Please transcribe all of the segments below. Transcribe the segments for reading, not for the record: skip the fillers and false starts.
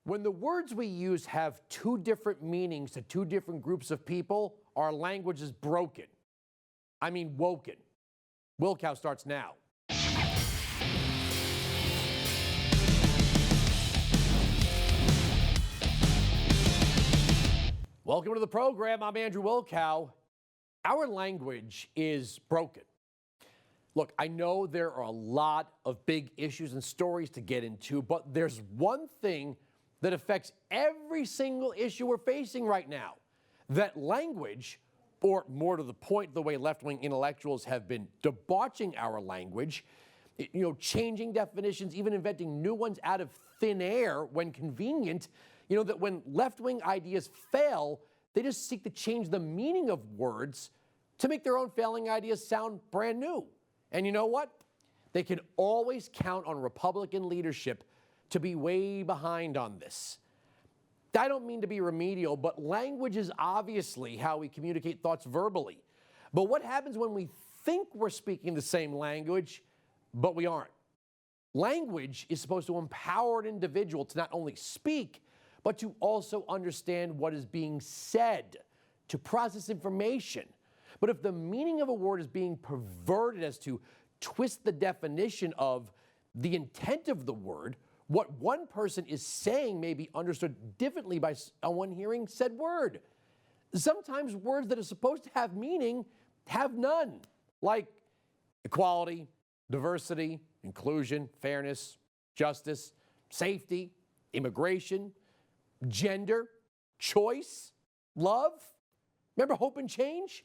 When the words we use have two different meanings to two different groups of people, our language is broken. I mean woken. Wilkow starts now. Welcome to the program. I'm Andrew Wilkow. Our language is broken. Look, I know there are a lot of big issues and stories to get into, but there's one thing that affects every single issue we're facing right now. That language, or more to the point, the way left-wing intellectuals have been debauching our language, changing definitions, even inventing new ones out of thin air when convenient, that when left-wing ideas fail, they just seek to change the meaning of words to make their own failing ideas sound brand new. And you know what? They can always count on Republican leadership to be way behind on this. I don't mean to be remedial, but language is obviously how we communicate thoughts verbally. But what happens when we think we're speaking the same language, but we aren't? Language is supposed to empower an individual to not only speak, but to also understand what is being said, to process information. But if the meaning of a word is being perverted as to twist the definition of the intent of the word, what one person is saying may be understood differently by someone hearing said word. Sometimes words that are supposed to have meaning have none, like equality, diversity, inclusion, fairness, justice, safety, immigration, gender, choice, love. Remember hope and change?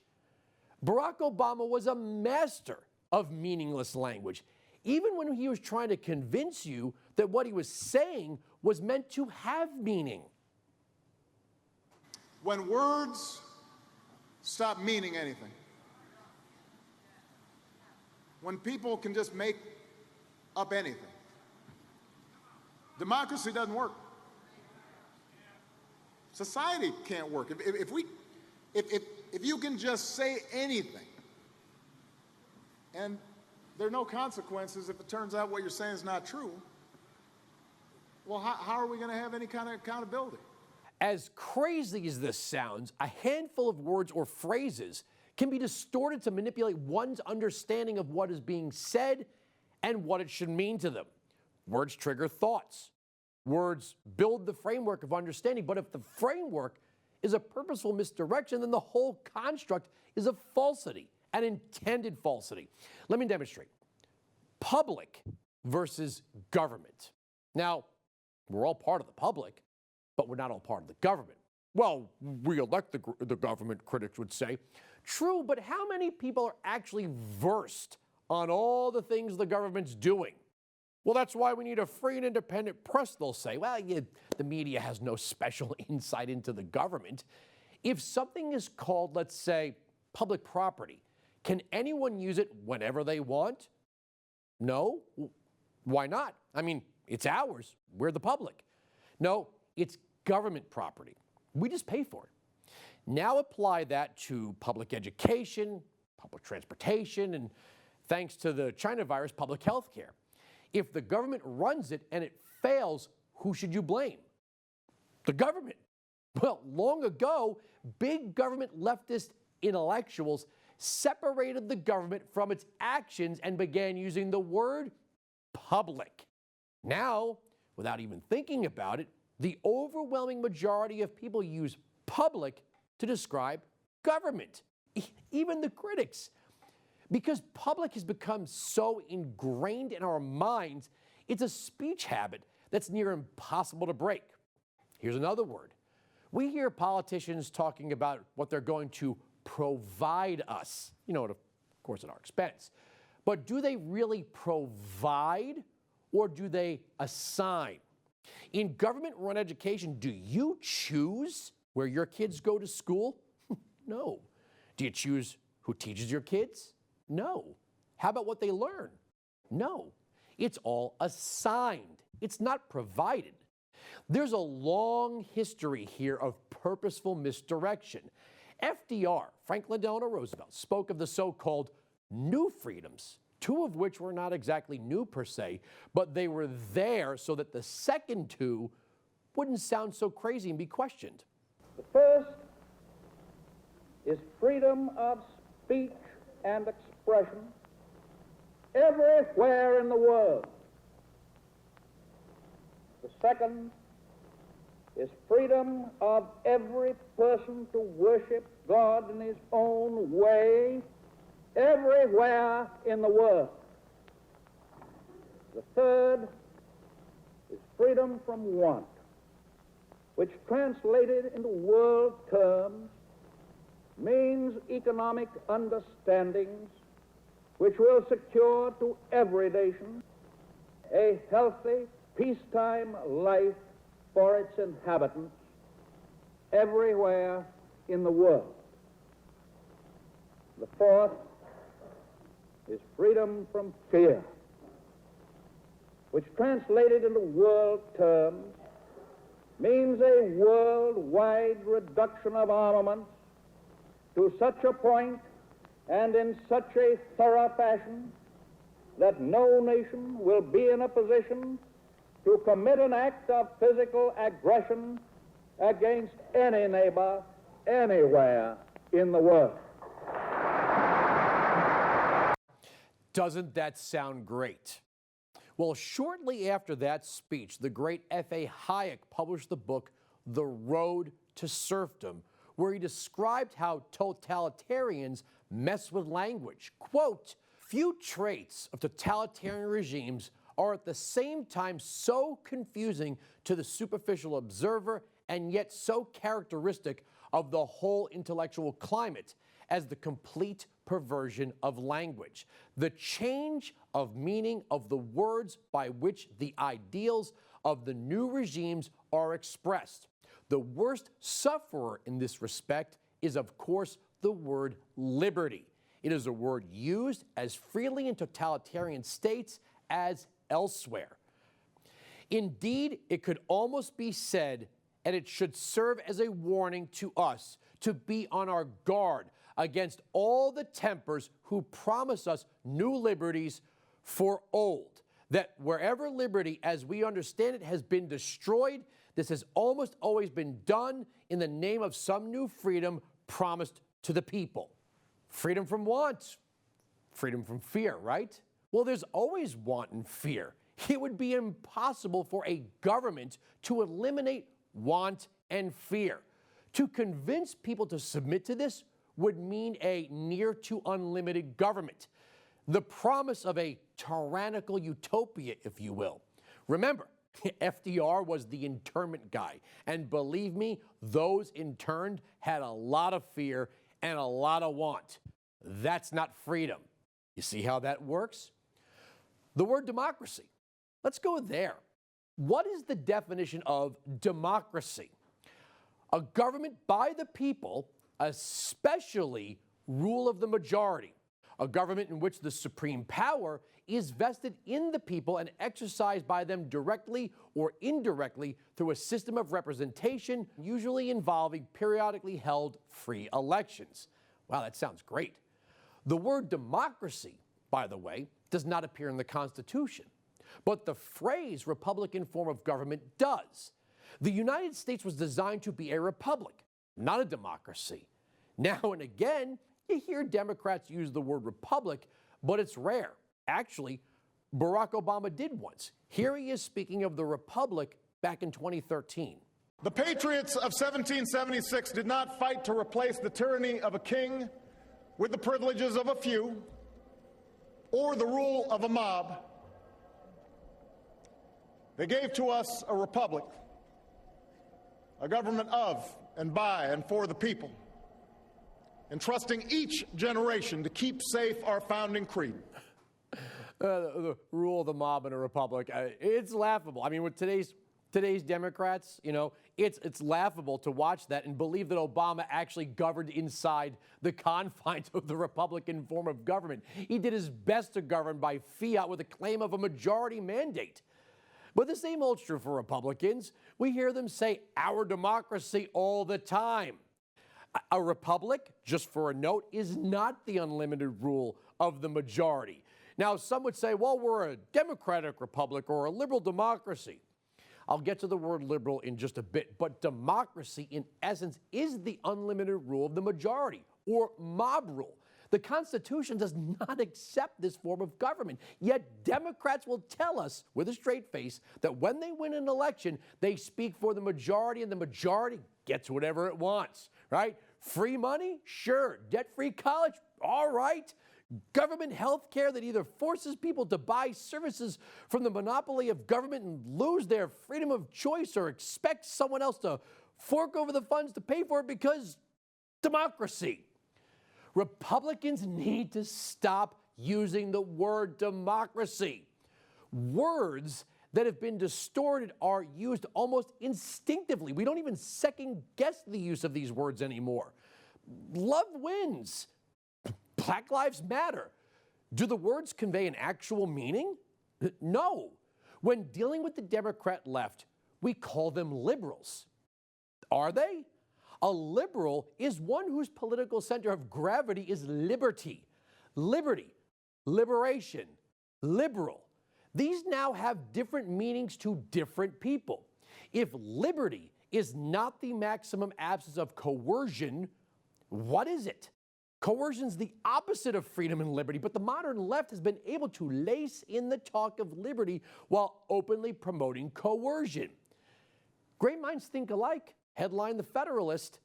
Barack Obama was a master of meaningless language, even when he was trying to convince you that what he was saying was meant to have meaning. When words stop meaning anything, when people can just make up anything, democracy doesn't work. Society can't work. If you can just say anything, and there are no consequences if it turns out what you're saying is not true, well, how are we going to have any kind of accountability? As crazy as this sounds, a handful of words or phrases can be distorted to manipulate one's understanding of what is being said and what it should mean to them. Words trigger thoughts. Words build the framework of understanding, but if the framework is a purposeful misdirection, then the whole construct is a falsity, an intended falsity. Let me demonstrate. Public versus government. Now, we're all part of the public, but we're not all part of the government. Well, we elect the government, critics would say. True, but how many people are actually versed on all the things the government's doing? Well, that's why we need a free and independent press, they'll say. Well, the media has no special insight into the government. If something is called, let's say, public property, can anyone use it whenever they want? No. Why not? I mean, it's ours. We're the public. No, it's government property. We just pay for it. Now apply that to public education, public transportation, and thanks to the China virus, public health care. If the government runs it and it fails, who should you blame? The government. Well, long ago, big government leftist intellectuals separated the government from its actions and began using the word public. Now, without even thinking about it, the overwhelming majority of people use public to describe government, even the critics. Because public has become so ingrained in our minds, it's a speech habit that's near impossible to break. Here's another word. We hear politicians talking about what they're going to provide us, of course at our expense. But do they really provide or do they assign? In government-run education, do you choose where your kids go to school? No. Do you choose who teaches your kids? No. How about what they learn? No. It's all assigned. It's not provided. There's a long history here of purposeful misdirection. FDR, Franklin Delano Roosevelt, spoke of the so-called new freedoms, two of which were not exactly new per se, but they were there so that the second two wouldn't sound so crazy and be questioned. The first is freedom of speech and expression everywhere in the world. The second is freedom of every person to worship God in his own way everywhere in the world. The third is freedom from want, which translated into world terms means economic understandings which will secure to every nation a healthy, peacetime life for its inhabitants everywhere in the world. The fourth is freedom from fear, which translated into world terms means a worldwide reduction of armaments to such a point and in such a thorough fashion that no nation will be in a position to commit an act of physical aggression against any neighbor anywhere in the world. Doesn't that sound great? Well, shortly after that speech, the great F.A. Hayek published the book The Road to Serfdom, where he described how totalitarians mess with language. Quote, "Few traits of totalitarian regimes are at the same time so confusing to the superficial observer and yet so characteristic of the whole intellectual climate as the complete perversion of language, the change of meaning of the words by which the ideals of the new regimes are expressed. The worst sufferer in this respect is, of course, the word liberty. It is a word used as freely in totalitarian states as elsewhere. Indeed, it could almost be said, and it should serve as a warning to us to be on our guard against all the tempers who promise us new liberties for old, that wherever liberty, as we understand it, has been destroyed, this has almost always been done in the name of some new freedom promised to the people. Freedom from want, freedom from fear, right? Well, there's always want and fear. It would be impossible for a government to eliminate want and fear. To convince people to submit to this would mean a near to unlimited government, the promise of a tyrannical utopia, if you will. Remember, FDR was the internment guy, and believe me, those interned had a lot of fear and a lot of want. That's not freedom. You see how that works? The word democracy. Let's go there. What is the definition of democracy? A government by the people, especially rule of the majority. A government in which the supreme power is vested in the people and exercised by them directly or indirectly through a system of representation, usually involving periodically held free elections. Wow, that sounds great. The word democracy, by the way, does not appear in the Constitution, but the phrase Republican form of government does. The United States was designed to be a republic, not a democracy. Now and again, you hear Democrats use the word republic, but it's rare. Actually, Barack Obama did once. Here he is speaking of the republic back in 2013. The patriots of 1776 did not fight to replace the tyranny of a king with the privileges of a few or the rule of a mob. They gave to us a republic, a government of and by and for the people, entrusting each generation to keep safe our founding creed. The rule of the mob in a republic, it's laughable. I mean, with today's Democrats, you know, it's laughable to watch that and believe that Obama actually governed inside the confines of the Republican form of government. He did his best to govern by fiat with a claim of a majority mandate. But the same holds true for Republicans. We hear them say our democracy all the time. A republic, just for a note, is not the unlimited rule of the majority. Now, some would say, well, we're a democratic republic or a liberal democracy. I'll get to the word liberal in just a bit, but democracy, in essence, is the unlimited rule of the majority, or mob rule. The Constitution does not accept this form of government, yet Democrats will tell us with a straight face that when they win an election, they speak for the majority, and the majority gets whatever it wants, right? Free money? Sure. Debt-free college? All right. Government health care that either forces people to buy services from the monopoly of government and lose their freedom of choice, or expect someone else to fork over the funds to pay for it because democracy. Republicans need to stop using the word democracy. Words that have been distorted are used almost instinctively. We don't even second guess the use of these words anymore. Love wins. Black Lives Matter. Do the words convey an actual meaning? No. When dealing with the Democrat left, we call them liberals. Are they? A liberal is one whose political center of gravity is liberty. Liberty, liberation, liberal. These now have different meanings to different people. If liberty is not the maximum absence of coercion, what is it? Coercion's the opposite of freedom and liberty, but the modern left has been able to lace in the talk of liberty while openly promoting coercion. Great minds think alike. Headline The Federalist.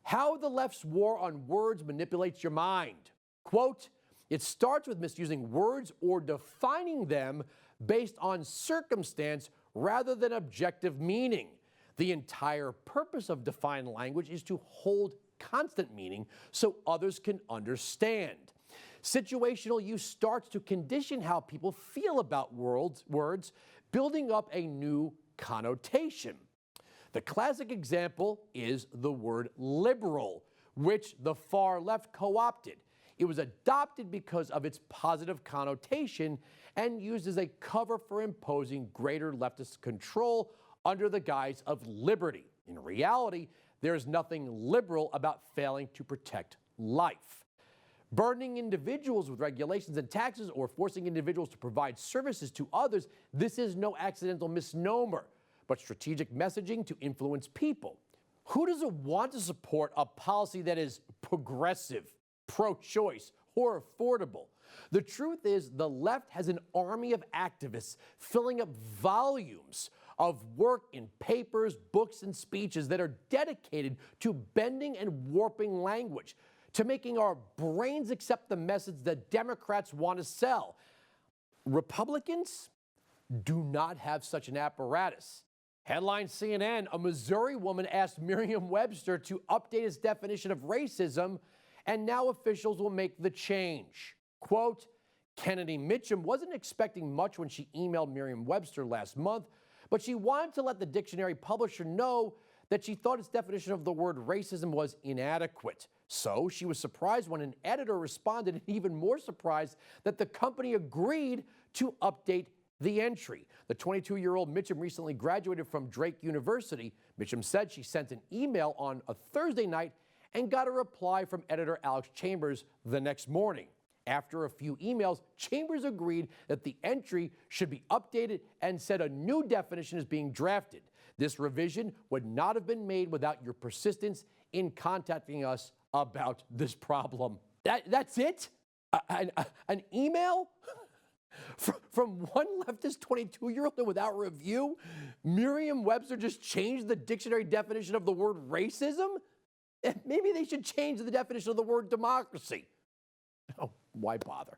How the left's war on words manipulates your mind. Quote, it starts with misusing words or defining them based on circumstance rather than objective meaning. The entire purpose of defined language is to hold constant meaning so others can understand. Situational use starts to condition how people feel about words, building up a new connotation. The classic example is the word liberal, which the far left co-opted. It was adopted because of its positive connotation and used as a cover for imposing greater leftist control under the guise of liberty. In reality, there is nothing liberal about failing to protect life. Burdening individuals with regulations and taxes or forcing individuals to provide services to others, this is no accidental misnomer, but strategic messaging to influence people. Who doesn't want to support a policy that is progressive, pro-choice, or affordable? The truth is, the left has an army of activists filling up volumes of work in papers, books, and speeches that are dedicated to bending and warping language, to making our brains accept the message that Democrats want to sell. Republicans do not have such an apparatus. Headline CNN, a Missouri woman asked Merriam-Webster to update its definition of racism, and now officials will make the change. Quote, Kennedy Mitchum wasn't expecting much when she emailed Merriam-Webster last month, but she wanted to let the dictionary publisher know that she thought its definition of the word racism was inadequate. So she was surprised when an editor responded, and even more surprised that the company agreed to update the entry. The 22-year-old Mitchum recently graduated from Drake University. Mitchum said she sent an email on a Thursday night and got a reply from editor Alex Chambers the next morning. After a few emails, Chambers agreed that the entry should be updated and said a new definition is being drafted. This revision would not have been made without your persistence in contacting us about this problem. That's it? An email? From one leftist 22-year-old and without review? Merriam-Webster just changed the dictionary definition of the word racism? Maybe they should change the definition of the word democracy. Oh, why bother?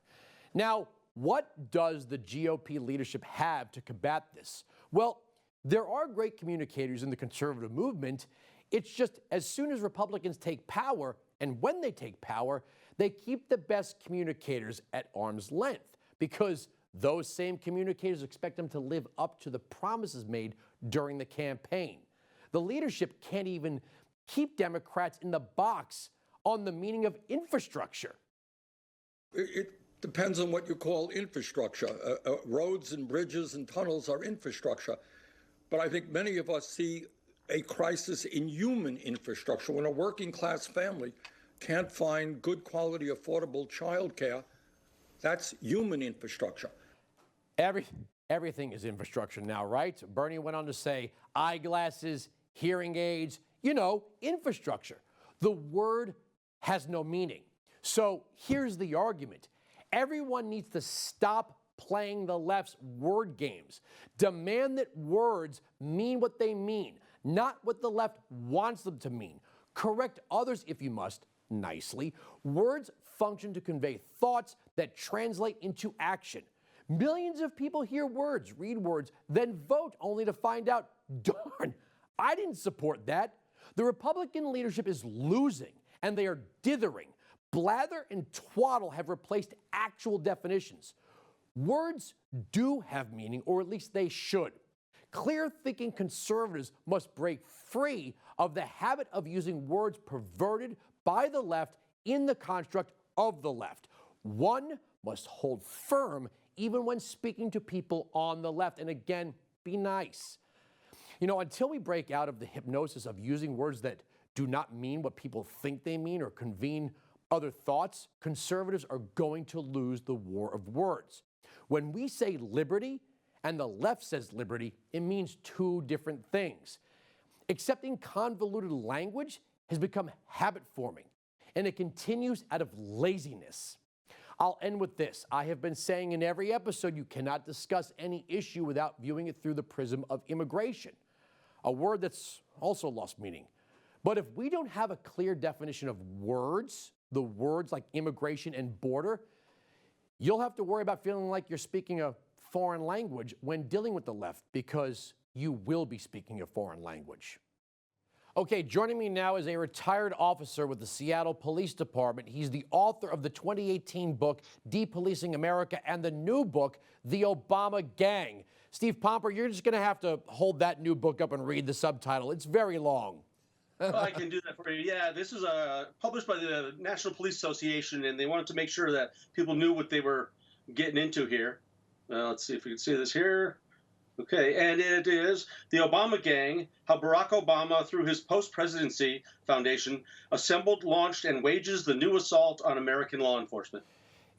Now, what does the GOP leadership have to combat this? Well, there are great communicators in the conservative movement. It's just as soon as Republicans take power, and when they take power, they keep the best communicators at arm's length, because those same communicators expect them to live up to the promises made during the campaign. The leadership can't even keep Democrats in the box on the meaning of infrastructure. It depends on what you call infrastructure. Roads and bridges and tunnels are infrastructure. But I think many of us see a crisis in human infrastructure. When a working class family can't find good quality, affordable child care, that's human infrastructure. Everything is infrastructure now, right? Bernie went on to say eyeglasses, hearing aids, infrastructure. The word has no meaning. So here's the argument. Everyone needs to stop playing the left's word games. Demand that words mean what they mean, not what the left wants them to mean. Correct others if you must, nicely. Words function to convey thoughts that translate into action. Millions of people hear words, read words, then vote only to find out, darn, I didn't support that. The Republican leadership is losing, and they are dithering. Blather and twaddle have replaced actual definitions. Words do have meaning, or at least they should. Clear-thinking conservatives must break free of the habit of using words perverted by the left in the construct of the left. One must hold firm even when speaking to people on the left. And again, be nice. Until we break out of the hypnosis of using words that do not mean what people think they mean or convene other thoughts, conservatives are going to lose the war of words. When we say liberty and the left says liberty, it means two different things. Accepting convoluted language has become habit-forming, and it continues out of laziness. I'll end with this. I have been saying in every episode you cannot discuss any issue without viewing it through the prism of immigration, a word that's also lost meaning. But if we don't have a clear definition of words, the words like immigration and border, you'll have to worry about feeling like you're speaking a foreign language when dealing with the left, because you will be speaking a foreign language. Okay, joining me now is a retired officer with the Seattle Police Department. He's the author of the 2018 book, Depolicing America, and the new book, The Obama Gang. Steve Pomper, you're just going to have to hold that new book up and read the subtitle. It's very long. I can do that for you. Yeah, this is published by the National Police Association, and they wanted to make sure that people knew what they were getting into here. Let's see if we can see this here. Okay, and it is The Obama Gang, how Barack Obama, through his post-presidency foundation, assembled, launched, and wages the new assault on American law enforcement.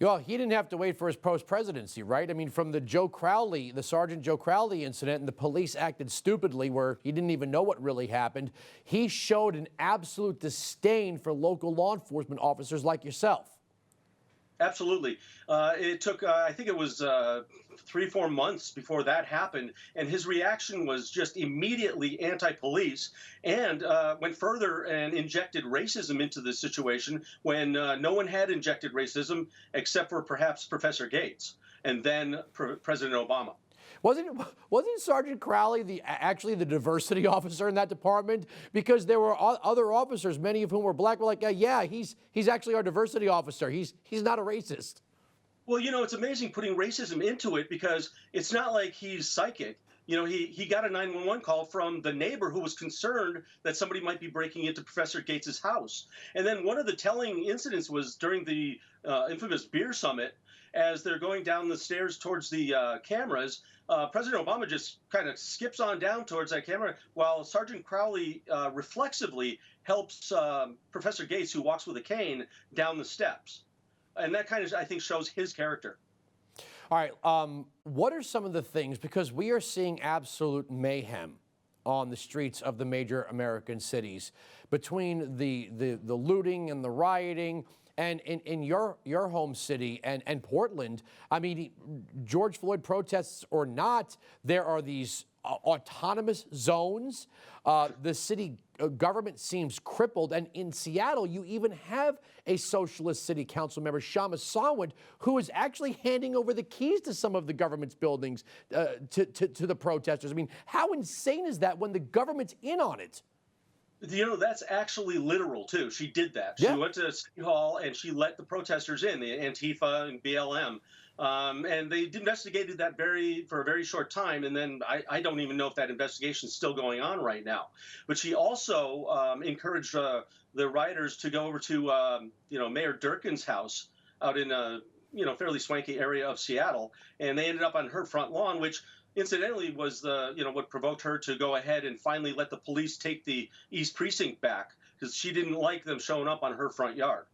Well, he didn't have to wait for his post-presidency, right? I mean, from the Sergeant Joe Crowley incident, and the police acted stupidly where he didn't even know what really happened, he showed an absolute disdain for local law enforcement officers like yourself. Absolutely. It took, I think it was 3-4 months before that happened, and his reaction was just immediately anti-police, and went further and injected racism into the situation when no one had injected racism except for perhaps Professor Gates and then President Obama. Wasn't Sergeant Crowley actually the diversity officer in that department? Because there were other officers, many of whom were black, were like, yeah, he's actually our diversity officer. He's not a racist. Well, it's amazing putting racism into it, because it's not like he's psychic. He got a 911 call from the neighbor who was concerned that somebody might be breaking into Professor Gates's house. And then one of the telling incidents was during the infamous beer summit. As they're going down the stairs towards the cameras, President Obama just kind of skips on down towards that camera while Sergeant Crowley reflexively helps Professor Gates, who walks with a cane, down the steps. And that kind of, I think, shows his character. All right. What are some of the things, because we are seeing absolute mayhem on the streets of the major American cities between the looting and the rioting. And in your home city and Portland, I mean, George Floyd protests or not, there are these autonomous zones. The city government seems crippled. And in Seattle, you even have a socialist city council member, Shama Sawant, who is actually handing over the keys to some of the government's buildings to the protesters. I mean, how insane is that when the government's in on it? That's actually literal, too. She did that. Yeah. She went to City Hall and she let the protesters in, the Antifa and BLM. And they investigated that for a very short time. And then I don't even know if that investigation is still going on right now. But she also encouraged the rioters to go over to, Mayor Durkin's house out in a, fairly swanky area of Seattle. And they ended up on her front lawn, which incidentally was what provoked her to go ahead and finally let the police take the East Precinct back, because she didn't like them showing up on her front yard.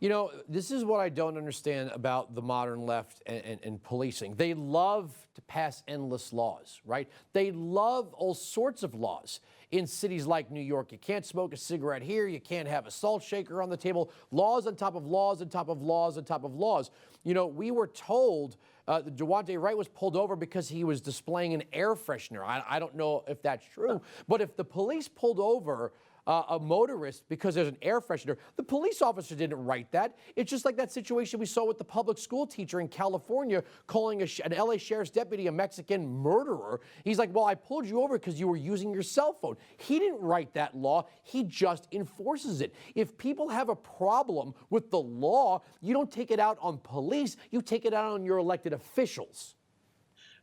You know, this is what I don't understand about the modern left and policing. They love to pass endless laws, right? They love all sorts of laws. In cities like New York, you can't smoke a cigarette here, you can't have a salt shaker on the table, laws on top of laws on top of laws on top of laws. You know, we were told Devontae Wright was pulled over because he was displaying an air freshener. I don't know if that's true, but if the police pulled over a motorist because there's an air freshener, the police officer didn't write that. It's just like that situation we saw with the public school teacher in California calling an LA sheriff's deputy a Mexican murderer. He's like, well, I pulled you over because you were using your cell phone. He didn't write that law. He just enforces it. If people have a problem with the law, you don't take it out on police, you take it out on your elected officials.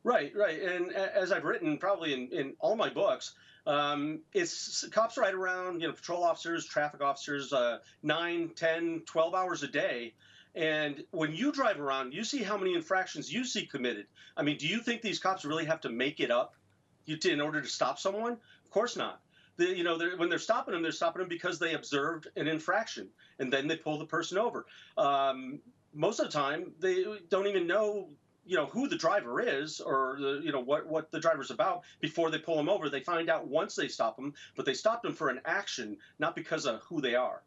Right. And as I've written probably in all my books, it's cops ride around, patrol officers, traffic officers, 9, 10, 12 hours a day. And when you drive around, you see how many infractions you see committed. I mean, do you think these cops really have to make it up in order to stop someone? Of course not. When they're stopping them because they observed an infraction, and then they pull the person over. Most of the time, they don't even know who the driver is or what the driver's about before they pull him over. They find out once they stop him, but they stopped him for an action, not because of who they are.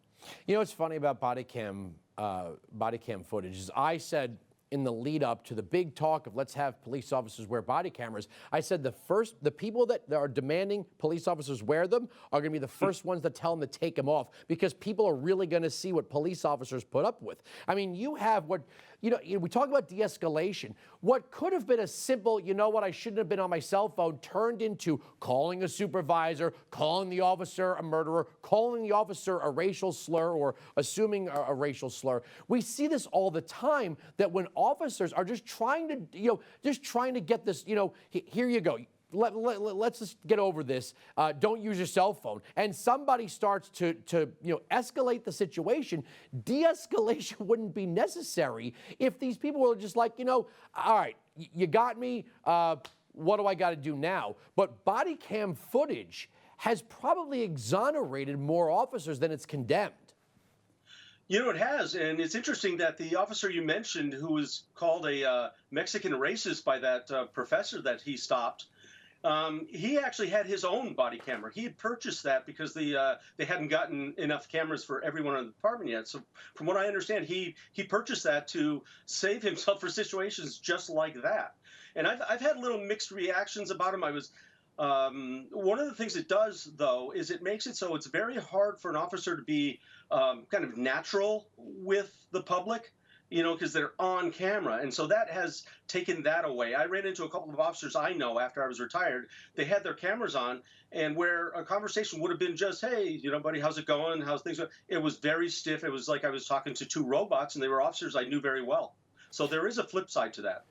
You know what's funny about body cam footage is I said in the lead up to the big talk of let's have police officers wear body cameras, I said the people that are demanding police officers wear them are going to be the first ones that tell them to take them off, because people are really going to see what police officers put up with. I mean, you have we talk about de-escalation. What could have been a simple, I shouldn't have been on my cell phone, turned into calling a supervisor, calling the officer a murderer, calling the officer a racial slur or assuming a racial slur. We see this all the time, that when officers are just trying to get this, here you go. Let's just get over this. Don't use your cell phone. And somebody starts to escalate the situation. De-escalation wouldn't be necessary if these people were just like, all right, you got me. What do I got to do now? But body cam footage has probably exonerated more officers than it's condemned. It has, and it's interesting that the officer you mentioned, who was called a Mexican racist by that professor that he stopped, he actually had his own body camera. He had purchased that because they hadn't gotten enough cameras for everyone in the department yet. So from what I understand, he purchased that to save himself for situations just like that. And I've had little mixed reactions about him. One of the things it does, though, is it makes it so it's very hard for an officer to be kind of natural with the public, because they're on camera. And so that has taken that away. I ran into a couple of officers I know after I was retired. They had their cameras on, and where a conversation would have been just, hey, buddy, how's it going? How's things going? It was very stiff. It was like I was talking to two robots, and they were officers I knew very well. So there is a flip side to that.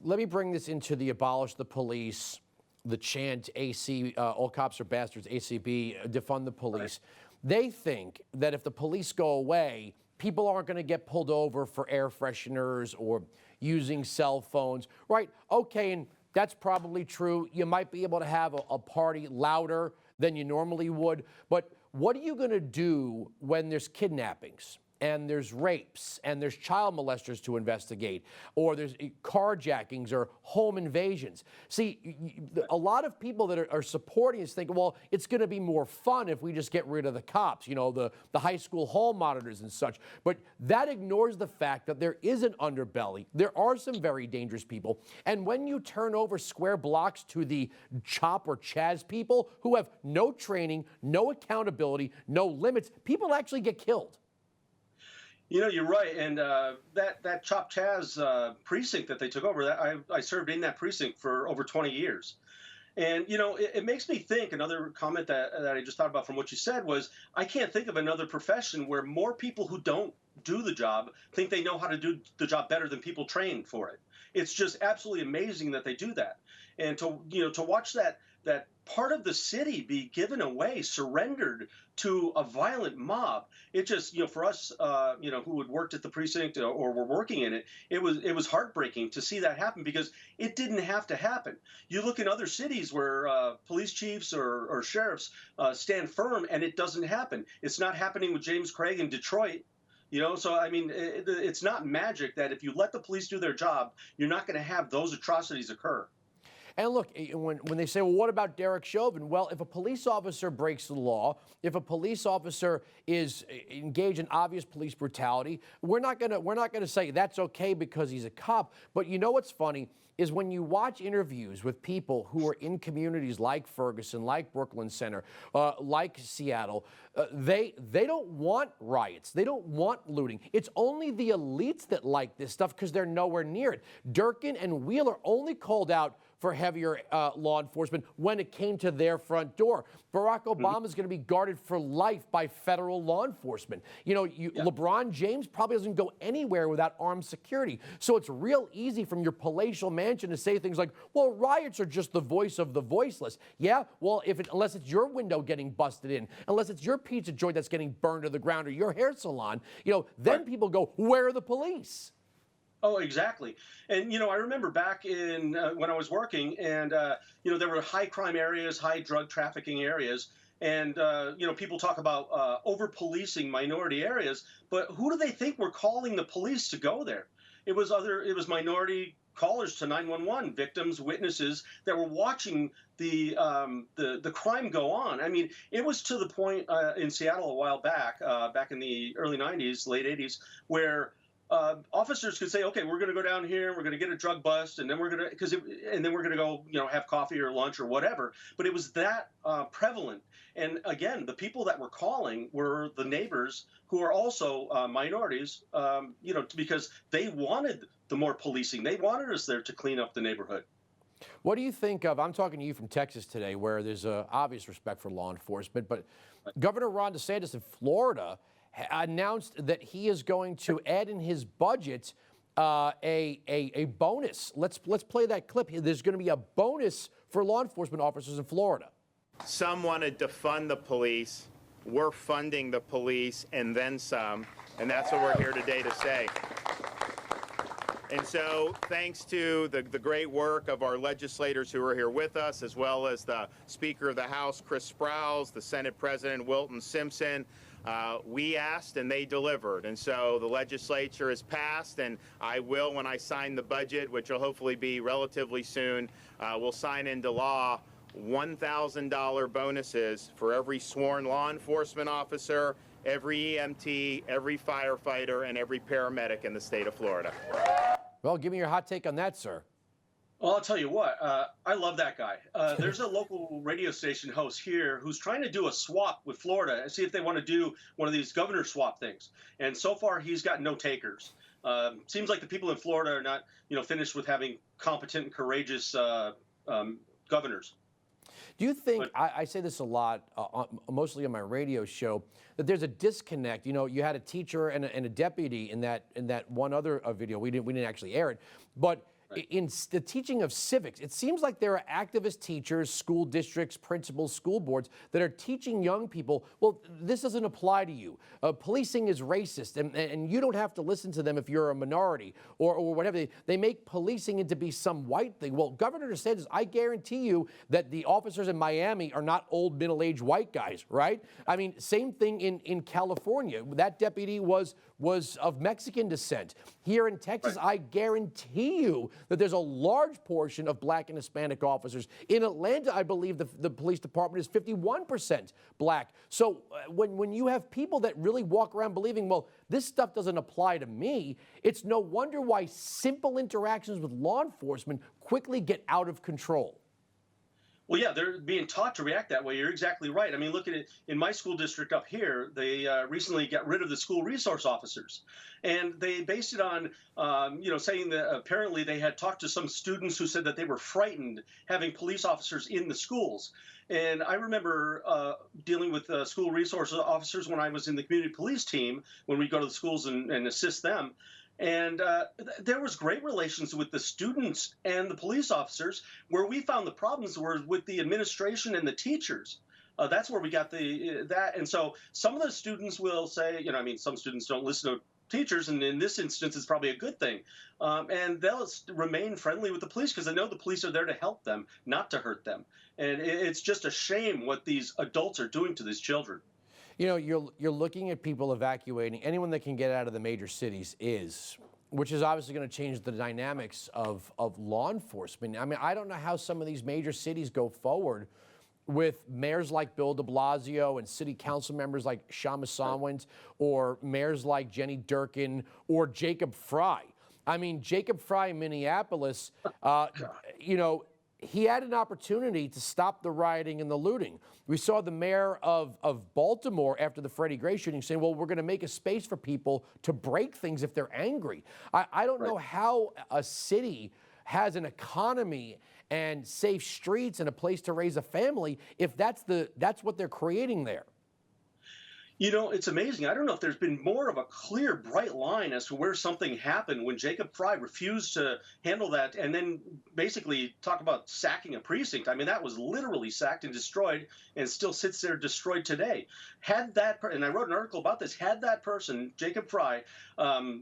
Let me bring this into the abolish the police, the chant AC, all cops are bastards, ACB, defund the police. Right. They think that if the police go away, people aren't going to get pulled over for air fresheners or using cell phones, right? Okay, and that's probably true. You might be able to have a party louder than you normally would, but what are you going to do when there's kidnappings and there's rapes and there's child molesters to investigate, or there's carjackings or home invasions? See, a lot of people that are supporting this think, well, it's going to be more fun if we just get rid of the cops, the high school hall monitors and such. But that ignores the fact that there is an underbelly. There are some very dangerous people. And when you turn over square blocks to the CHOP or Chaz people who have no training, no accountability, no limits, people actually get killed. You're right, and that Chop Chaz precinct that they took over, I served in that precinct for over 20 years. And, it makes me think, another comment that I just thought about from what you said was, I can't think of another profession where more people who don't do the job think they know how to do the job better than people trained for it. It's just absolutely amazing that they do that. And to watch that part of the city be given away, surrendered to a violent mob. It just, for us, who had worked at the precinct or were working in it, it was heartbreaking to see that happen, because it didn't have to happen. You look in other cities where police chiefs or sheriffs stand firm, and it doesn't happen. It's not happening with James Craig in Detroit. You know, so I mean, it's not magic that if you let the police do their job, you're not going to have those atrocities occur. And look, when they say, well, what about Derek Chauvin? Well, if a police officer breaks the law, if a police officer is engaged in obvious police brutality, we're not gonna say that's okay because he's a cop. But you know what's funny is when you watch interviews with people who are in communities like Ferguson, like Brooklyn Center, like Seattle, they don't want riots. They don't want looting. It's only the elites that like this stuff because they're nowhere near it. Durkin and Wheeler only called out for heavier law enforcement when it came to their front door. Barack Obama is going to be guarded for life by federal law enforcement. You know, LeBron James probably doesn't go anywhere without armed security. So it's real easy from your palatial mansion to say things like, well, riots are just the voice of the voiceless. Yeah, well, unless it's your window getting busted in, unless it's your pizza joint that's getting burned to the ground or your hair salon, you know, then people go, where are the police? Oh, exactly. And, you know, I remember back in when I was working and, you know, there were high crime areas, high drug trafficking areas. And, you know, people talk about over policing minority areas. But who do they think were calling the police to go there? It was minority callers to 911, victims, witnesses that were watching the crime go on. I mean, it was to the point in Seattle a while back, back in the early 90s, late 80s, where officers could say, okay, we're going to go down here, we're going to get a drug bust, and then we're going to, and then we're going to go, you know, have coffee or lunch or whatever. But it was that prevalent. And again, the people that were calling were the neighbors who are also minorities, you know, because they wanted the more policing. They wanted us there to clean up the neighborhood. What do you think of, I'm talking to you from Texas today, where there's obvious respect for law enforcement, but Governor Ron DeSantis in Florida announced that he is going to add in his budget a bonus. Let's play that clip. There's going to be a bonus for law enforcement officers in Florida. Some want to defund the police. We're funding the police and then some, and that's what we're here today to say. And so thanks to the great work of our legislators who are here with us, as well as the Speaker of the House, Chris Sprowls, the Senate President, Wilton Simpson, we asked and they delivered. And so the legislature has passed, and I will, when I sign the budget, which will hopefully be relatively soon, we'll sign into law $1,000 bonuses for every sworn law enforcement officer, every EMT, every firefighter, and every paramedic in the state of Florida. Well, give me your hot take on that, sir. Well, I'll tell you what, I love that guy. There's a local radio station host here who's trying to do a swap with Florida and see if they want to do one of these governor swap things. And so far, he's got no takers. Seems like the people in Florida are not, you know, finished with having competent and courageous governors. Do you think, I say this a lot, mostly on my radio show, that there's a disconnect? You know, you had a teacher and a deputy in that one other video. We didn't actually air it, but in the teaching of civics, it seems like there are activist teachers, school districts, principals, school boards that are teaching young people, well, this doesn't apply to you. Policing is racist, and you don't have to listen to them if you're a minority or whatever. They make policing into be some white thing. Well, Governor DeSantis, I guarantee you that the officers in Miami are not old, middle-aged white guys, right? I mean, same thing in California. That deputy was of Mexican descent. Here in Texas, I guarantee you that there's a large portion of black and Hispanic officers. In Atlanta, I believe the police department is 51% black. So when you have people that really walk around believing, well, this stuff doesn't apply to me, it's no wonder why simple interactions with law enforcement quickly get out of control. Well, yeah, they're being taught to react that way. You're exactly right. I mean, look at it. In my school district up here, they recently got rid of the school resource officers. And they based it on, you know, saying that apparently they had talked to some students who said that they were frightened having police officers in the schools. And I remember dealing with school resource officers when I was in the community police team, when we go to the schools and assist them. And there was great relations with the students and the police officers. Where we found the problems were with the administration and the teachers. That's where we got that. And so some of the students will say, you know, I mean, some students don't listen to teachers, and in this instance, it's probably a good thing. And they'll remain friendly with the police because they know the police are there to help them, not to hurt them. And it's just a shame what these adults are doing to these children. You know, you're looking at people evacuating. Anyone that can get out of the major cities which is obviously going to change the dynamics of law enforcement. I mean, I don't know how some of these major cities go forward with mayors like Bill de Blasio and city council members like Shama Sawant, or mayors like Jenny Durkin or Jacob Fry. I mean, Jacob Fry in Minneapolis, you know, he had an opportunity to stop the rioting and the looting. We saw the mayor of Baltimore after the Freddie Gray shooting saying, well, we're going to make a space for people to break things if they're angry. I don't know how a city has an economy and safe streets and a place to raise a family if that's what they're creating there. You know, it's amazing. I don't know if there's been more of a clear, bright line as to where something happened when Jacob Fry refused to handle that and then basically talk about sacking a precinct. I mean, that was literally sacked and destroyed and still sits there destroyed today. Had that, and I wrote an article about this, had that person, Jacob Fry,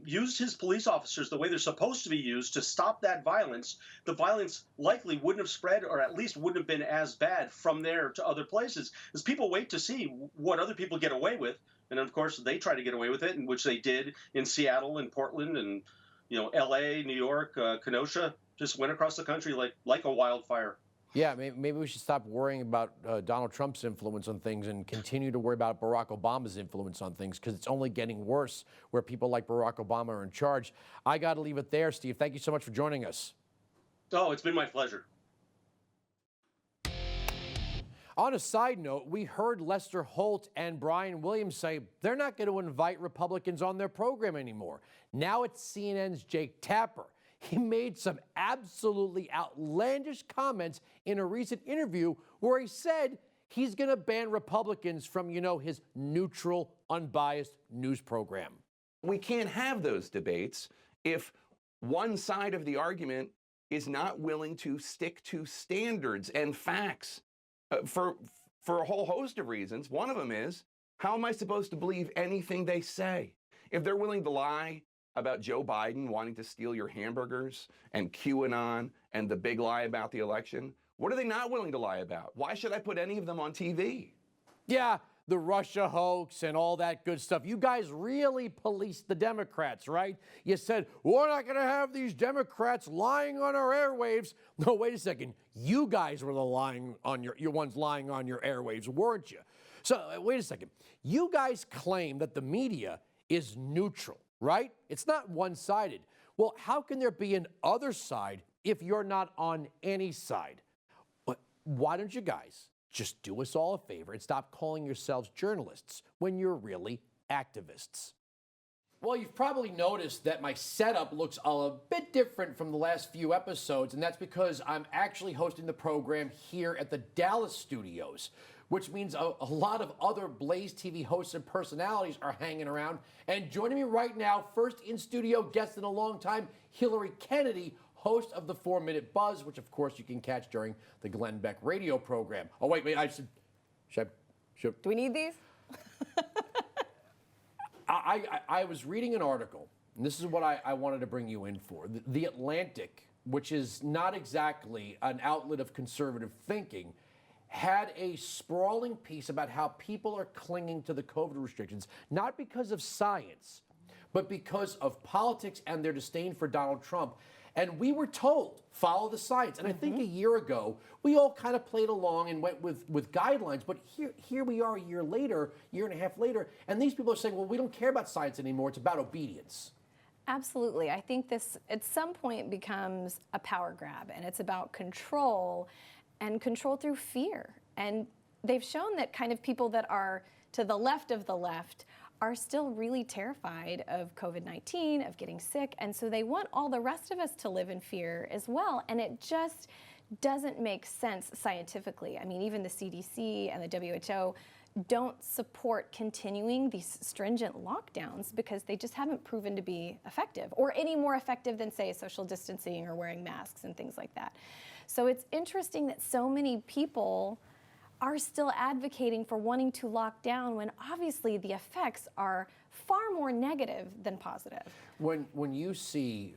used his police officers the way they're supposed to be used to stop that violence, the violence likely wouldn't have spread, or at least wouldn't have been as bad from there to other places, as people wait to see what other people get away with. And of course, they try to get away with it, which they did in Seattle and Portland and, you know, L.A., New York, Kenosha, just went across the country like a wildfire. Yeah, maybe we should stop worrying about Donald Trump's influence on things and continue to worry about Barack Obama's influence on things, because it's only getting worse where people like Barack Obama are in charge. I got to leave it there, Steve. Thank you so much for joining us. Oh, it's been my pleasure. On a side note, we heard Lester Holt and Brian Williams say they're not going to invite Republicans on their program anymore. Now it's CNN's Jake Tapper. He made some absolutely outlandish comments in a recent interview where he said he's going to ban Republicans from, you know, his neutral, unbiased news program. We can't have those debates if one side of the argument is not willing to stick to standards and facts. For a whole host of reasons. One of them is, how am I supposed to believe anything they say? If they're willing to lie about Joe Biden wanting to steal your hamburgers and QAnon and the big lie about the election, what are they not willing to lie about? Why should I put any of them on TV? Yeah, the Russia hoax and all that good stuff. You guys really policed the Democrats, right? You said, we're not going to have these Democrats lying on our airwaves. No, wait a second. You guys were the lying on your ones lying on your airwaves, weren't you? So wait a second. You guys claim that the media is neutral, right? It's not one-sided. Well, how can there be an other side if you're not on any side? Why don't you guys just do us all a favor and stop calling yourselves journalists when you're really activists? Well, you've probably noticed that my setup looks a bit different from the last few episodes, and that's because I'm actually hosting the program here at the Dallas studios, which means a lot of other Blaze TV hosts and personalities are hanging around. And joining me right now, first in-studio guest in a long time, Hillary Kennedy, host of the 4-Minute Buzz, which of course you can catch during the Glenn Beck radio program. Oh, wait, should Do we need these? I was reading an article, and this is what I wanted to bring you in for. The Atlantic, which is not exactly an outlet of conservative thinking, had a sprawling piece about how people are clinging to the COVID restrictions, not because of science, but because of politics and their disdain for Donald Trump. And we were told, follow the science. And I think a year ago, we all kind of played along and went with guidelines. But here we are a year and a half later, and these people are saying, well, we don't care about science anymore. It's about obedience. Absolutely. I think this, at some point, becomes a power grab, and it's about control, and control through fear. And they've shown that kind of people that are to the left of the left are still really terrified of COVID-19, of getting sick, and so they want all the rest of us to live in fear as well, and it just doesn't make sense scientifically. I mean, even the CDC and the WHO don't support continuing these stringent lockdowns because they just haven't proven to be effective, or any more effective than, say, social distancing or wearing masks and things like that. So it's interesting that so many people are still advocating for wanting to lock down when obviously the effects are far more negative than positive. When you see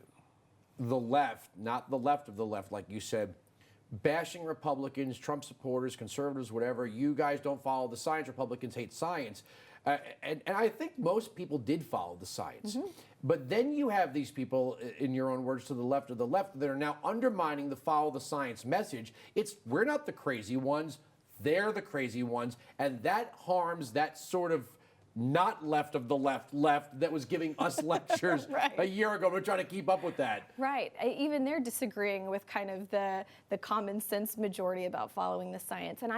the left, not the left of the left, like you said, bashing Republicans, Trump supporters, conservatives, whatever. You guys don't follow the science. Republicans hate science. And I think most people did follow the science. But then you have these people, in your own words, to the left of the left, that are now undermining the follow the science message. It's we're not the crazy ones. They're the crazy ones. And that harms that sort of not left of the left that was giving us lectures a year ago. We're trying to keep up with that. Right. Even they're disagreeing with kind of the common sense majority about following the science. And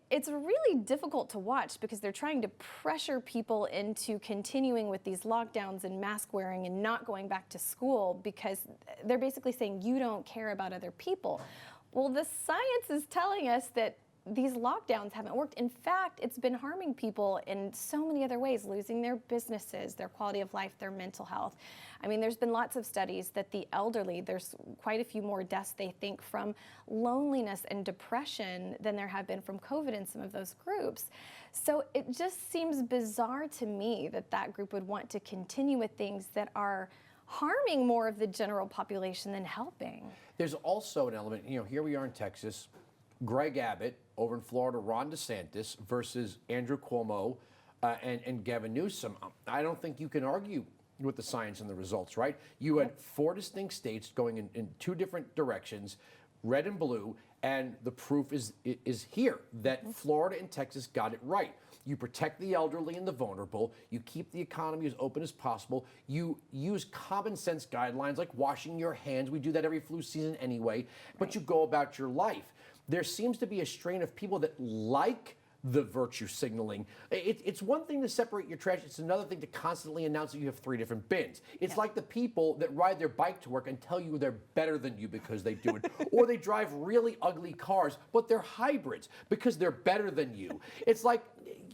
it's really difficult to watch because they're trying to pressure people into continuing with these lockdowns and mask wearing and not going back to school because they're basically saying you don't care about other people. Well, the science is telling us that these lockdowns haven't worked. In fact, it's been harming people in so many other ways, losing their businesses, their quality of life, their mental health. I mean, there's been lots of studies that the elderly, there's quite a few more deaths, they think, from loneliness and depression than there have been from COVID in some of those groups. So it just seems bizarre to me that that group would want to continue with things that are harming more of the general population than helping. There's also an element, here we are in Texas, Greg Abbott, over in Florida, Ron DeSantis versus Andrew Cuomo and Gavin Newsom. I don't think you can argue with the science and the results, right? You had 4 distinct states going in 2 different directions, red and blue, and the proof is here that Florida and Texas got it right. You protect the elderly and the vulnerable. You keep the economy as open as possible. You use common sense guidelines like washing your hands. We do that every flu season anyway, but you go about your life. There seems to be a strain of people that like the virtue signaling. It's one thing to separate your trash. It's another thing to constantly announce that you have 3 different bins. It's like the people that ride their bike to work and tell you they're better than you because they do it. Or they drive really ugly cars, but they're hybrids because they're better than you. It's like,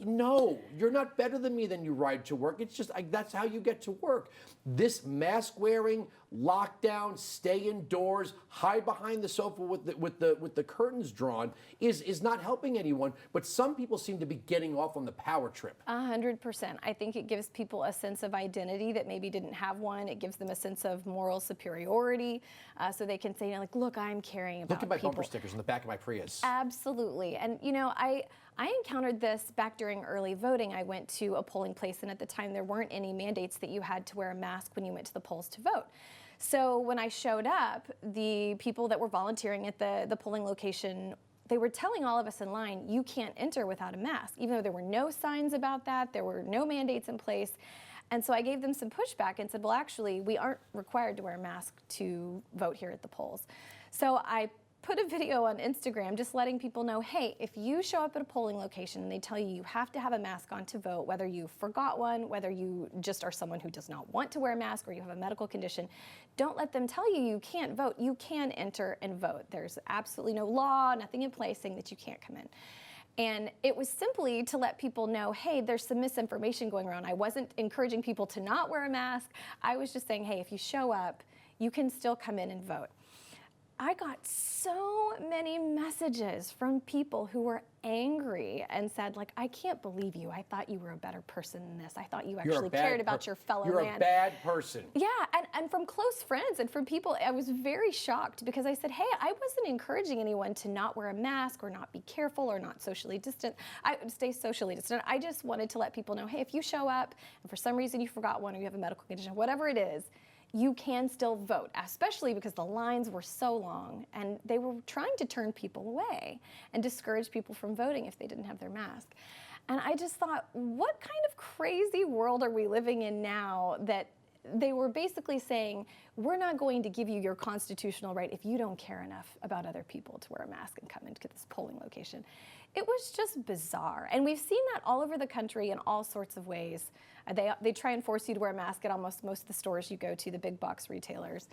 no, you're not better than me than you ride to work. It's just that's how you get to work. This mask wearing, lockdown, stay indoors, hide behind the sofa with the curtains drawn is not helping anyone. But some people seem to be getting off on the power trip. 100%. I think it gives people a sense of identity that maybe didn't have one. It gives them a sense of moral superiority, so they can say, look, I'm caring about people. Look at my bumper stickers in the back of my Prius. Absolutely. And I encountered this back during early voting. I went to a polling place, and at the time there weren't any mandates that you had to wear a mask when you went to the polls to vote. So when I showed up, the people that were volunteering at the polling location, they were telling all of us in line, you can't enter without a mask, even though there were no signs about that, there were no mandates in place. And so I gave them some pushback and said, well, actually, we aren't required to wear a mask to vote here at the polls. So I put a video on Instagram just letting people know, hey, if you show up at a polling location and they tell you you have to have a mask on to vote, whether you forgot one, whether you just are someone who does not want to wear a mask or you have a medical condition, don't let them tell you you can't vote. You can enter and vote. There's absolutely no law, nothing in place saying that you can't come in. And it was simply to let people know, hey, there's some misinformation going around. I wasn't encouraging people to not wear a mask. I was just saying, hey, if you show up, you can still come in and vote. I got so many messages from people who were angry and said, I can't believe you. I thought you were a better person than this. I thought you actually cared about your fellow man. You're a bad person. Yeah, and from close friends and from people, I was very shocked because I said, hey, I wasn't encouraging anyone to not wear a mask or not be careful or not socially distant. I would stay socially distant. I just wanted to let people know, hey, if you show up and for some reason you forgot one or you have a medical condition, whatever it is, you can still vote, especially because the lines were so long and they were trying to turn people away and discourage people from voting if they didn't have their mask. And I just thought, what kind of crazy world are we living in now that they were basically saying, we're not going to give you your constitutional right if you don't care enough about other people to wear a mask and come into this polling location. It was just bizarre. And we've seen that all over the country in all sorts of ways. They try and force you to wear a mask at almost most of the stores you go to, the big box retailers.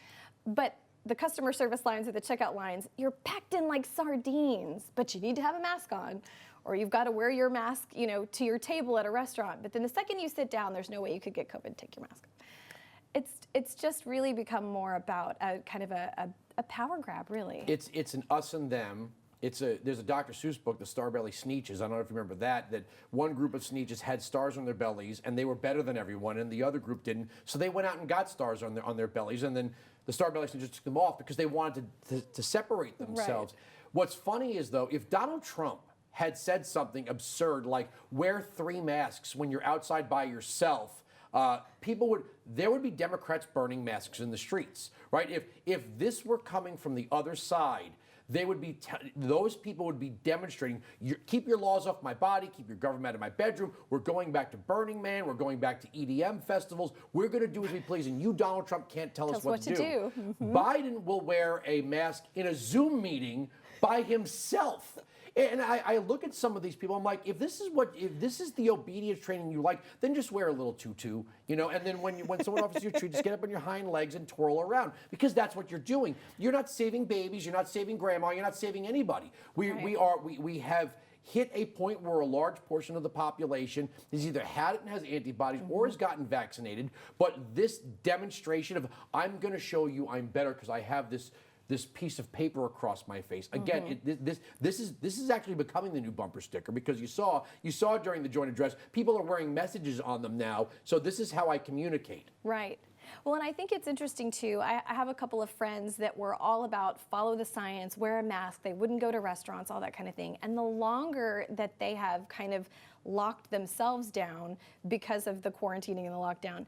But the customer service lines or the checkout lines, you're packed in like sardines, but you need to have a mask on. Or you've got to wear your mask, to your table at a restaurant. But then the second you sit down, there's no way you could get COVID, take your mask off. It's just really become more about a kind of a power grab, really. It's an us and them. there's a Dr. Seuss book, The Starbelly Sneetches. I don't know if you remember that one group of Sneetches had stars on their bellies, and they were better than everyone, and the other group didn't. So they went out and got stars on their bellies, and then the Starbelly Sneetches took them off because they wanted to separate themselves. Right. What's funny is, though, if Donald Trump had said something absurd like, wear 3 masks when you're outside by yourself, there would be Democrats burning masks in the streets, right? If this were coming from the other side, they would be those people would be demonstrating, keep your laws off my body, keep your government out of my bedroom. We're going back to Burning Man. We're going back to EDM festivals. We're going to do as we please, and you, Donald Trump, can't tell us what to do. Mm-hmm. Biden will wear a mask in a Zoom meeting by himself. And I look at some of these people, I'm like, if this is the obedience training you like, then just wear a little tutu, and then when someone offers you a treat, just get up on your hind legs and twirl around, because that's what you're doing. You're not saving babies, you're not saving grandma, you're not saving anybody. We have hit a point where a large portion of the population has either had it and has antibodies or has gotten vaccinated, but this demonstration of, I'm going to show you I'm better because I have this piece of paper across my face. Again, this is actually becoming the new bumper sticker, because you saw during the joint address, people are wearing messages on them now. So this is how I communicate. Right. Well, and I think it's interesting too. I have a couple of friends that were all about follow the science, wear a mask. They wouldn't go to restaurants, all that kind of thing. And the longer that they have kind of locked themselves down because of the quarantining and the lockdown,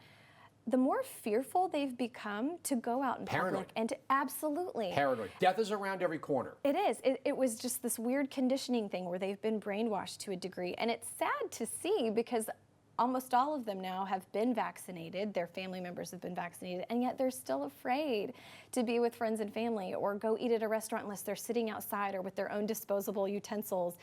the more fearful they've become to go out in public and to absolutely. Paranoid. Death is around every corner. It is. It was just this weird conditioning thing where they've been brainwashed to a degree. And it's sad to see, because almost all of them now have been vaccinated. Their family members have been vaccinated, and yet they're still afraid to be with friends and family or go eat at a restaurant unless they're sitting outside or with their own disposable utensils.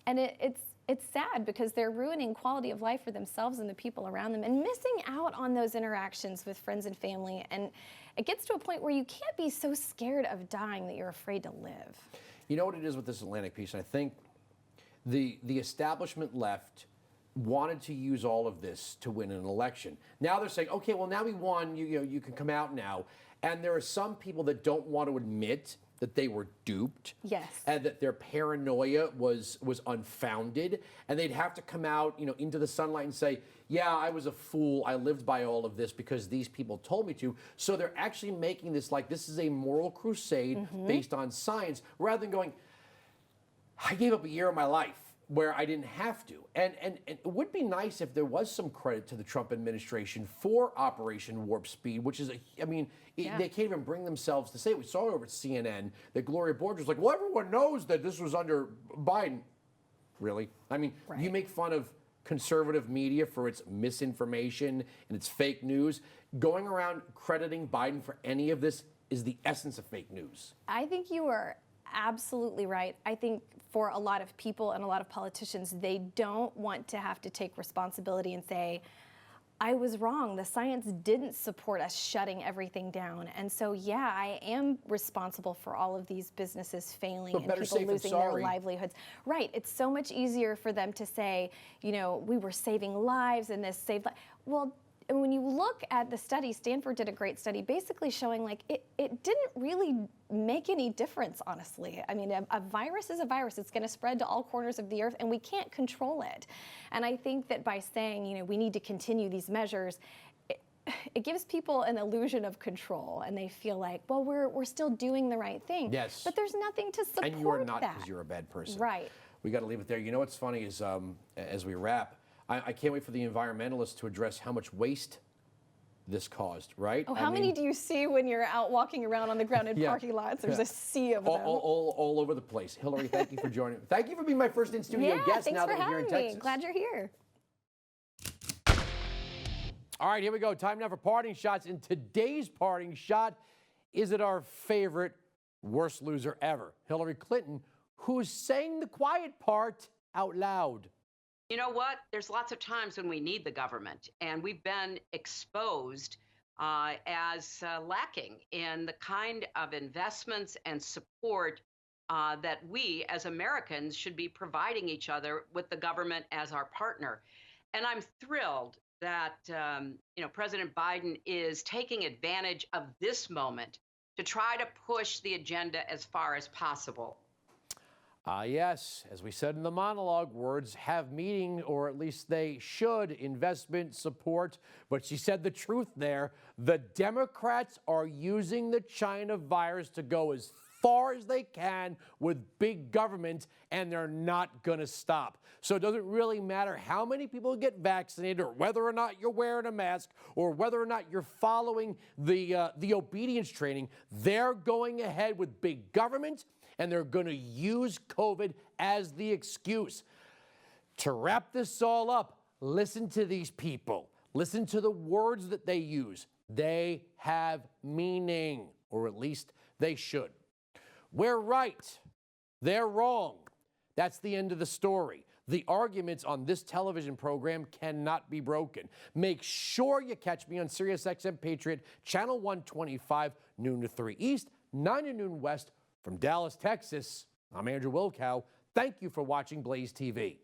And it's sad, because they're ruining quality of life for themselves and the people around them and missing out on those interactions with friends and family. And it gets to a point where you can't be so scared of dying that you're afraid to live. You know what it is with this Atlantic piece? I think the establishment left wanted to use all of this to win an election. Now they're saying, okay, well, now we won, you can come out now. And there are some people that don't want to admit that they were duped. Yes. And that their paranoia was unfounded. And they'd have to come out, into the sunlight and say, yeah, I was a fool. I lived by all of this because these people told me to. So they're actually making this like this is a moral crusade based on science, rather than going, I gave up a year of my life where I didn't have to. And it would be nice if there was some credit to the Trump administration for Operation Warp Speed, which is, they can't even bring themselves to say it. We saw it over at CNN that Gloria Borges was like, well, everyone knows that this was under Biden. Really? You make fun of conservative media for its misinformation and its fake news. Going around crediting Biden for any of this is the essence of fake news. I think you are absolutely right. I think for a lot of people and a lot of politicians, they don't want to have to take responsibility and say, I was wrong. The science didn't support us shutting everything down. And so, yeah, I am responsible for all of these businesses failing and people losing their livelihoods. Right. It's so much easier for them to say, we were saving lives and this saved lives. Well, when you look at the study, Stanford did a great study basically showing like it didn't really make any difference, honestly. A virus is a virus. It's going to spread to all corners of the earth, and we can't control it. And I think that by saying, we need to continue these measures, it gives people an illusion of control, and they feel like, well, we're still doing the right thing. Yes. But there's nothing to support that. And you are not, because you're a bad person. Right. We got to leave it there. You know what's funny is, as we wrap, I can't wait for the environmentalists to address how much waste this caused, right? Oh, how many do you see when you're out walking around on the ground in parking lots? There's a sea of them. All over the place. Hillary, thank you for joining. Thank you for being my first in-studio guest now that we're here in Texas. Glad you're here. All right, here we go. Time now for parting shots. And today's parting shot is it our favorite worst loser ever, Hillary Clinton, who's saying the quiet part out loud. You know what? There's lots of times when we need the government, and we've been exposed as lacking in the kind of investments and support that we as Americans should be providing each other with the government as our partner. And I'm thrilled that President Biden is taking advantage of this moment to try to push the agenda as far as possible. Yes, as we said in the monologue, words have meaning, or at least they should, investment, support. But she said the truth there. The Democrats are using the China virus to go as far as they can with big government, and they're not going to stop. So it doesn't really matter how many people get vaccinated, or whether or not you're wearing a mask, or whether or not you're following the obedience training. They're going ahead with big government, and they're going to use COVID as the excuse. To wrap this all up, listen to these people. Listen to the words that they use. They have meaning, or at least they should. We're right. They're wrong. That's the end of the story. The arguments on this television program cannot be broken. Make sure you catch me on SiriusXM Patriot, Channel 125, noon to 3 East, 9 to noon West. From Dallas, Texas, I'm Andrew Wilkow. Thank you for watching Blaze TV.